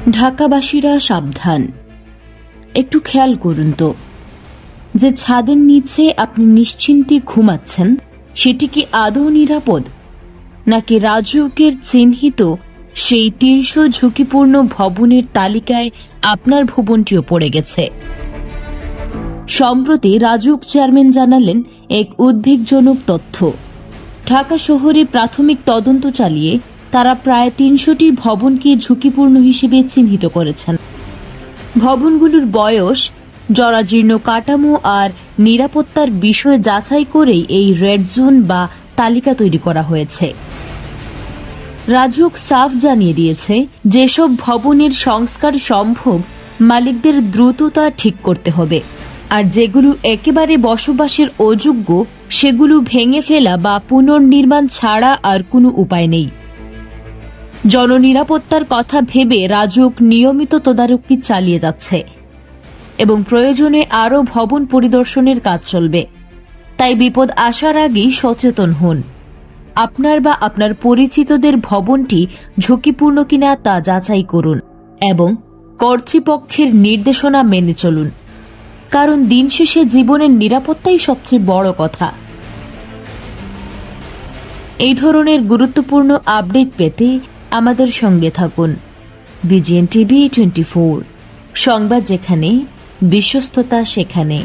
ঢাকাবাসীরা সাবধান, একটু খেয়াল করুন তো, যে ছাদের নিচে আপনি নিশ্চিন্তে ঘুমাচ্ছেন সেটি কি আদৌ নিরাপদ, নাকি রাজউকের চিহ্নিত সেই ৩০০ ঝুঁকিপূর্ণ ভবনের তালিকায় আপনার ভবনটিও পড়ে গেছে? সম্প্রতি রাজউক চেয়ারম্যান জানালেন এক উদ্বেগজনক তথ্য। ঢাকা শহরে প্রাথমিক তদন্ত চালিয়ে তারা প্রায় ৩০০টি ভবনকে ঝুঁকিপূর্ণ হিসেবে চিহ্নিত করেছেন। ভবনগুলোর বয়স, জরাজীর্ণ কাঠামো আর নিরাপত্তার বিষয় যাচাই করেই এই রেড জোন বা তালিকা তৈরি করা হয়েছে। রাজউক সাফ জানিয়ে দিয়েছে, যেসব ভবনের সংস্কার সম্ভব মালিকদের দ্রুততা ঠিক করতে হবে, আর যেগুলো একেবারে বসবাসের অযোগ্য সেগুলো ভেঙে ফেলা বা পুনর্নির্মাণ ছাড়া আর কোনো উপায় নেই। জননিরাপত্তার কথা ভেবে রাজউক নিয়মিত তদারকি চালিয়ে যাচ্ছে এবং প্রয়োজনে আরও ভবন পরিদর্শনের কাজ চলবে। তাই বিপদ আসার আগেই সচেতন হন। আপনার বা আপনার পরিচিতদের ভবনটি ঝুঁকিপূর্ণ কিনা তা যাচাই করুন এবং কর্তৃপক্ষের নির্দেশনা মেনে চলুন, কারণ দিন শেষে জীবনের নিরাপত্তাই সবচেয়ে বড় কথা। এই ধরনের গুরুত্বপূর্ণ আপডেট পেতে আমাদের সঙ্গে থাকুন। বিজিএন টিভি 24, সংবাদ যেখানে, বিশ্বস্ততা সেখানে।